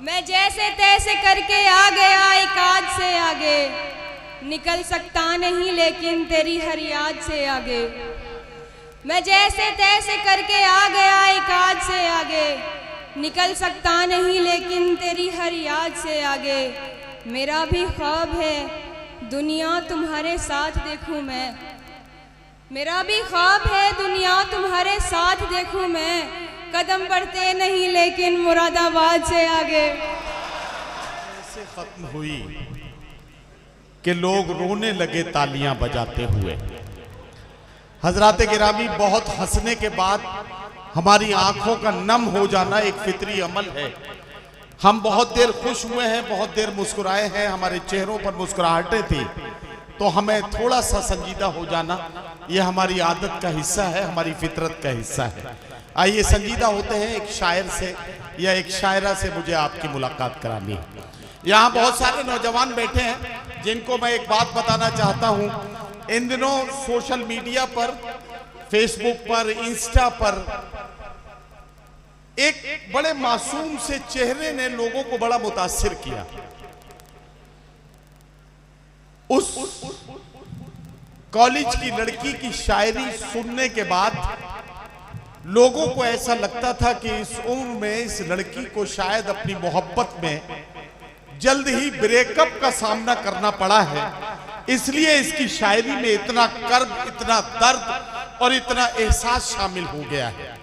मैं जैसे तैसे करके आ गया एक आज से आगे, निकल सकता नहीं लेकिन तेरी हर याद से आगे। मैं जैसे तैसे करके आ गया एक आज से आगे, निकल सकता नहीं लेकिन तेरी हर याद से आगे। मेरा भी ख्वाब है दुनिया तुम्हारे साथ देखूं मैं, मेरा भी ख्वाब है दुनिया तुम्हारे साथ देखूं मैं। कदम बढ़ते नहीं लेकिन मुरादाबाद से आगे। ऐसे खत्म हुई कि लोग रोने लगे तालियां बजाते हुए। हजरात गिरामी, बहुत हंसने के बाद हमारी आंखों का नम हो जाना एक फितरी अमल है। हम बहुत देर खुश हुए हैं, बहुत देर मुस्कुराए हैं, हमारे चेहरों पर मुस्कुराहटें थी, तो हमें थोड़ा सा संजीदा हो जाना यह हमारी आदत का हिस्सा है, हमारी फितरत का हिस्सा है। आइए संजीदा होते हैं एक शायर से या एक शायरा से। मुझे आपकी मुलाकात करानी है। यहाँ बहुत सारे नौजवान बैठे हैं जिनको मैं एक बात बताना चाहता हूँ। इन दिनों सोशल मीडिया पर, फेसबुक पर, इंस्टा पर एक बड़े मासूम से चेहरे ने लोगों को बड़ा मुतासिर किया। उस कॉलेज की लड़की की शायरी सुनने के बाद लोगों को ऐसा लगता था कि इस उम्र में इस लड़की को शायद अपनी मोहब्बत में जल्द ही ब्रेकअप का सामना करना पड़ा है, इसलिए इसकी शायरी में इतना कर्ब, इतना दर्द और इतना एहसास शामिल हो गया है।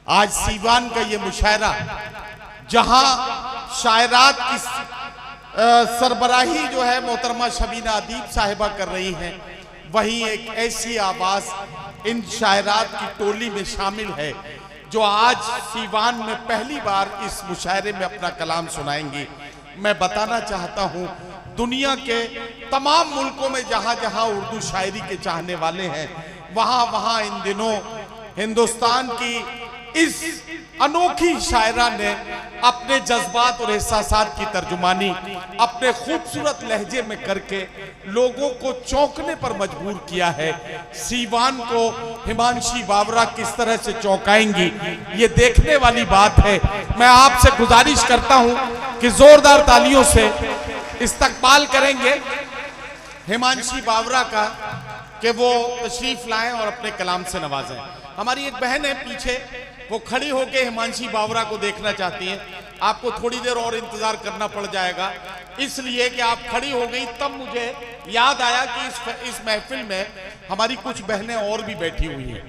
आज सीवान का ये मुशायरा, जहां शायरात की सरबराही जो है मोहतरमा शबीना अदीब साहिबा कर रही हैं, वहीं एक ऐसी आवाज इन शायरात की टोली में शामिल है जो आज सीवान में पहली बार इस मुशायरे में अपना कलाम सुनाएंगी। मैं बताना चाहता हूं, दुनिया के तमाम मुल्कों में जहां जहां उर्दू शायरी के चाहने वाले हैं, वहां वहां इन दिनों हिंदुस्तान की इस अनोखी शायरा ने अपने जज्बात और एहसासात की तर्जुमानी अपने खूबसूरत लहजे में करके लोगों को चौंकने पर मजबूर किया है। सीवान को हिमांशी बावरा किस तरह से चौंकाएंगी, ये देखने वाली बात है। मैं आपसे गुजारिश करता हूं कि जोरदार तालियों से इस्तकबाल करेंगे हिमांशी बावरा का कि वो तशरीफ लाएं और अपने कलाम से नवाजें। हमारी एक बहन है पीछे, वो खड़ी होकर हिमांशी बावरा को देखना चाहती हैं। आपको थोड़ी देर और इंतजार करना पड़ जाएगा, इसलिए कि आप खड़ी हो गई तब मुझे याद आया कि इस महफिल में हमारी कुछ बहनें और भी बैठी हुई हैं।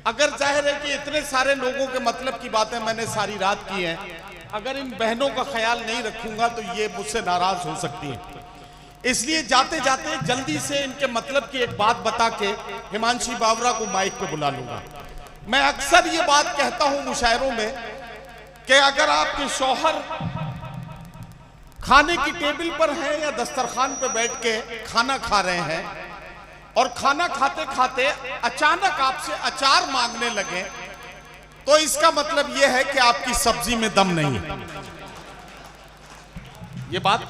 अगर जाहिर है कि इतने सारे लोगों के मतलब की बातें मैंने सारी रात की हैं, अगर इन बहनों का ख्याल नहीं रखूंगा तो ये मुझसे नाराज हो सकती हैं। इसलिए जाते जाते जल्दी से इनके मतलब की एक बात बता के हिमांशी बावरा को माइक पे बुला लूंगा। मैं अक्सर ये बात कहता हूं मुशायरों में कि अगर आपके शौहर खाने की टेबल पर हैं या दस्तरखान पे बैठ के खाना खा रहे हैं और खाना खाते खाते अचानक आपसे अचार मांगने लगे, तो इसका मतलब यह है कि आपकी सब्जी में दम नहीं है। ये बात,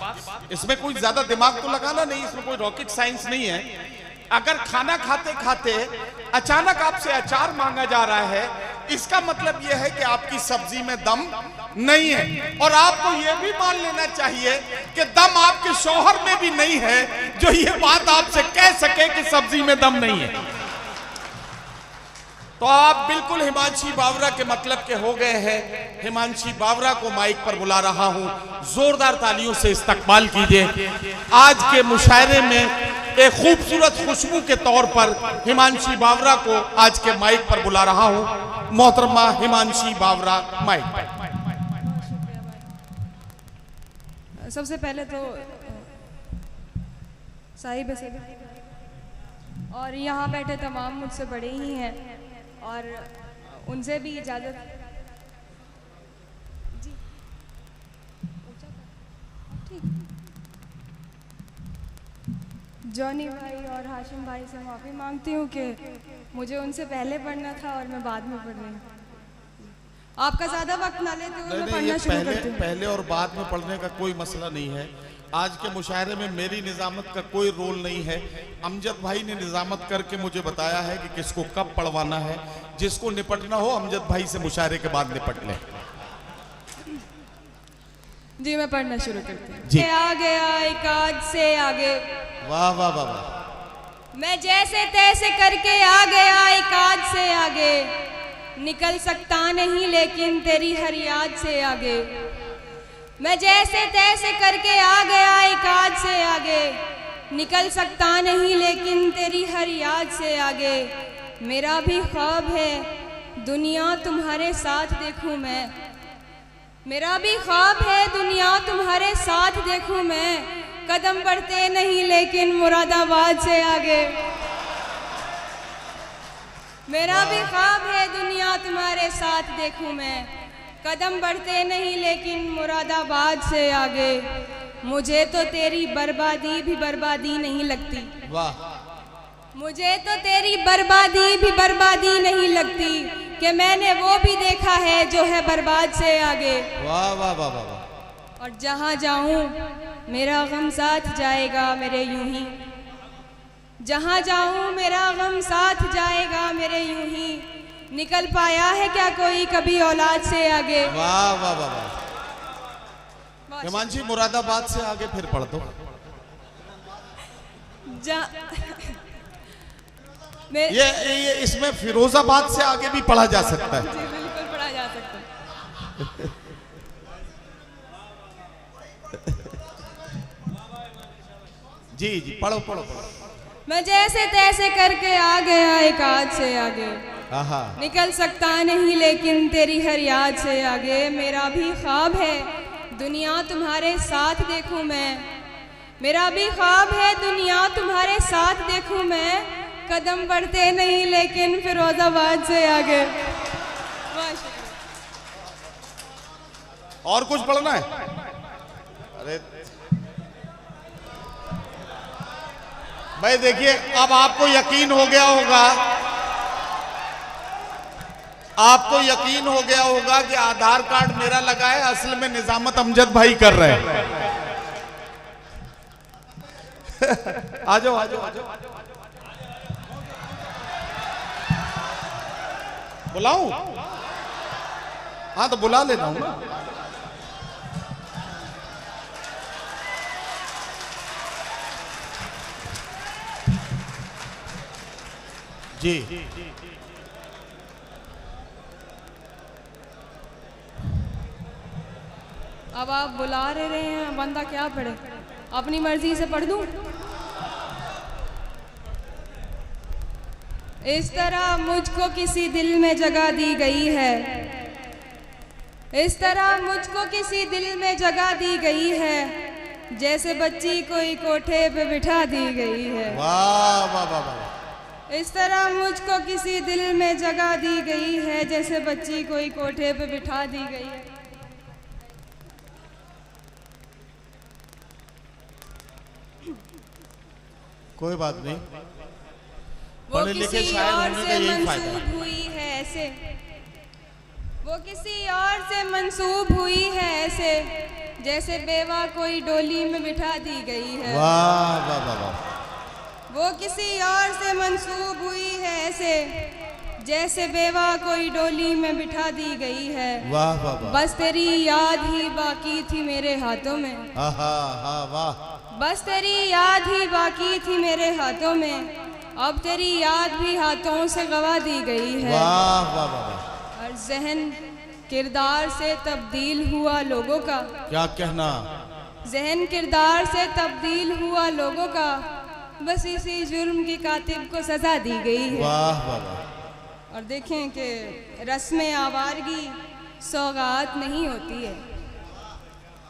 इसमें कोई ज्यादा दिमाग तो लगाना नहीं, इसमें कोई रॉकेट साइंस नहीं है। अगर खाना खाते खाते अचानक आपसे अचार मांगा जा रहा है, इसका मतलब यह है कि आपकी सब्जी में दम नहीं है। और आपको यह भी मान लेना चाहिए कि दम आपके शौहर में भी नहीं है जो ये बात आपसे कह सके कि सब्जी में दम नहीं है। तो आप बिल्कुल हिमांशी बावरा के मतलब के हो गए हैं। हिमांशी बावरा को माइक पर बुला रहा हूं, जोरदार तालियों से इस्तकबाल कीजिए। आज के मुशायरे में एक खूबसूरत खुशबू के तौर पर हिमांशी बावरा को आज के माइक पर बुला रहा हूं। मोहतरमा हिमांशी बावरा माइक पर। सबसे पहले तो साहिब से और यहाँ बैठे तमाम मुझसे बड़े ही हैं और उनसे भी इजाजत जी। जॉनी भाई और हाशिम भाई से माफ़ी मांगती हूँ कि मुझे उनसे पहले पढ़ना था और मैं बाद में पढ़ रही हूँ। आपका ज़्यादा वक्त ना लेते हुए मैं पढ़ना शुरू करती हूँ। पहले और बाद में पढ़ने का कोई मसला नहीं है। आज के मुशायरे में मेरी निजामत का कोई रोल नहीं है। अमजद भाई ने निजामत करके मुझे बताया है कि किसको कब पढ़वाना है। जिसको निपटना हो अमजद भाई से मुशायरे के बाद निपट ले। जी मैं पढ़ना शुरू करती हूँ। जी। आ गया एक आज से आगे, वाह वाह वाह वाह। मैं जैसे तैसे करके आ गया एक आज से आगे, निकल सकता नहीं लेकिन तेरी हर याद से आगे। मैं जैसे तैसे करके आ गया एक आज से आगे, निकल सकता नहीं लेकिन तेरी हर याद से आगे। मेरा भी ख्वाब है दुनिया तुम्हारे साथ देखूं मैं, मेरा भी ख्वाब है दुनिया तुम्हारे साथ देखूं मैं। कदम बढ़ते नहीं लेकिन मुरादाबाद से आगे। मेरा भी ख्वाब है दुनिया तुम्हारे साथ देखूं मैं, कदम बढ़ते नहीं लेकिन मुरादाबाद से आगे। मुझे तो तेरी बर्बादी भी बर्बादी नहीं लगती, वाह। मुझे तो तेरी बर्बादी भी बर्बादी नहीं लगती, कि मैंने वो भी देखा है जो है बर्बाद से आगे। वाह वाह वाह वाह वाह। और जहाँ जाऊँ मेरा गम साथ जाएगा मेरे यूं ही, जहाँ जाऊँ मेरा गम साथ जाएगा मेरे यूं ही। निकल पाया है क्या कोई कभी औलाद से आगे। वाह वाह वाह वाह। हिमांशी मुरादाबाद से आगे फिर पढ़ दो। ये इसमें फिरोजाबाद से आगे भी पढ़ा जा सकता है। जी बिल्कुल पढ़ा जा सकता है। जी जी पढ़ो पढ़ो पढ़ो। मैं जैसे तैसे करके आ गया एक आज से आगे, आहा। निकल सकता नहीं लेकिन तेरी हर याद से आगे। मेरा भी ख्वाब है दुनिया तुम्हारे साथ देखूं मैं, मेरा भी ख्वाब है दुनिया तुम्हारे साथ देखूं मैं। कदम बढ़ते नहीं लेकिन फिरोजाबाद से आगे। और कुछ पढ़ना है? अरे भाई देखिए, अब आपको यकीन हो गया होगा, आपको यकीन हो गया होगा कि आधार कार्ड मेरा लगा है, असल में निजामत अमजद भाई कर रहे हैं। आ जाओ आ जाओ आ जाओ। बुलाऊं? हाँ तो बुला लेना हूं ना। जी अब आप बुला रहे हैं, बंदा क्या पढ़े, अपनी मर्जी से पढ़ दूं। इस तरह मुझको किसी दिल में जगह दी गई है, इस तरह मुझको किसी दिल में जगह दी गई है, जैसे बच्ची कोई कोठे पे बिठा दी गई है। वाह वाह वाह वाह। इस तरह मुझको किसी दिल में जगह दी गई है, जैसे बच्ची कोई कोठे पे बिठा दी गई है। कोई बात नहीं, वो पढ़े लिखे किसी शायर और होने का से यही फायदा मंसूब है। हुई है ऐसे, वो किसी और से मंसूब हुई है ऐसे, जैसे बेवा कोई डोली में बिठा दी गई है। वाह वाह वाह वाह। वो किसी और से मंसूब हुई है ऐसे, जैसे बेवा कोई डोली में बिठा दी गई है। वाह वाह वाह। बस तेरी याद ही बाकी थी मेरे हाथों में, आहा हा वाह। बस तेरी याद ही बाकी थी मेरे हाथों में, अब तेरी याद भी हाथों से गवा दी गई है। वाह वाह वाह वाह। और जहन किरदार से तब्दील हुआ लोगों का, क्या कहना। जहन किरदार से तब्दील हुआ लोगों का, बस इसी जुर्म की कातिब को सजा दी गई है। वाह वाह वाह। और देखें कि रस्म आवारगी सौगात नहीं होती है,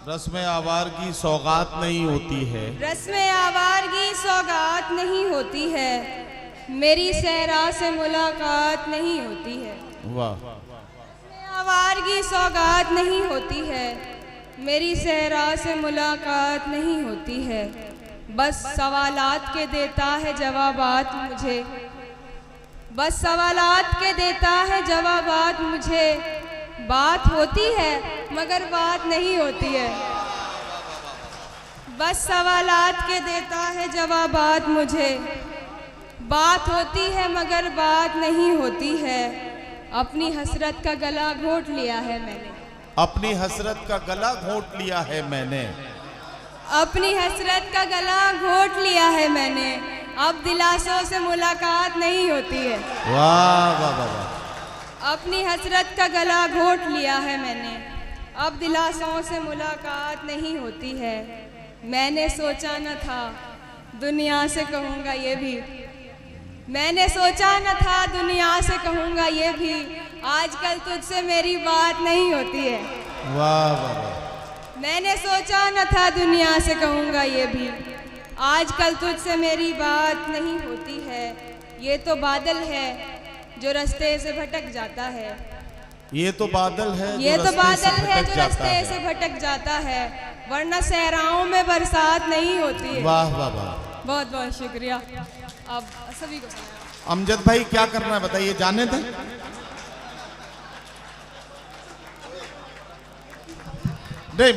रस्म आवारगी सौगात नहीं होती है, रस्म आवारगी सौगात नहीं होती है, मेरी सहरा से मुलाकात नहीं होती है। वाह। आवारगी सौगात नहीं होती है, मेरी सहरा से मुलाकात नहीं होती है। बस सवालात के देता है जवाबात मुझे, बस सवालात के देता है जवाबात मुझे। बात होती है मगर बात नहीं होती है, बस सवालात के देता है जवाबात मुझे। बात होती है मगर बात नहीं होती है, अपनी हसरत का गला घोट लिया है मैंने, अपनी हसरत का गला घोंट लिया है मैंने, अपनी हसरत का गला घोंट लिया है मैंने, अब दिलासों से मुलाकात नहीं होती है। वाह वाह वाह वाह। अपनी हसरत का गला घोंट लिया है मैंने, अब दिलासों से मुलाकात नहीं होती है। मैंने सोचा न था दुनिया से कहूँगा ये भी, मैंने सोचा न था दुनिया से कहूँगा ये भी, आजकल तुझसे मेरी बात नहीं होती है। वाह वाह वाह। मैंने सोचा न था दुनिया से कहूँगा ये भी, आजकल तुझसे मेरी बात नहीं होती है। ये तो बादल है जो रास्ते से भटक जाता है, ये तो बादल है, ये तो बादल है जो रास्ते से भटक जाता है, वरना सहराओं में बरसात नहीं होती है। वाह वाह वाह। बहुत बहुत शुक्रिया। अब सभी को सुनाया। अमजद भाई क्या करना है बताइए, जाने दें। नहीं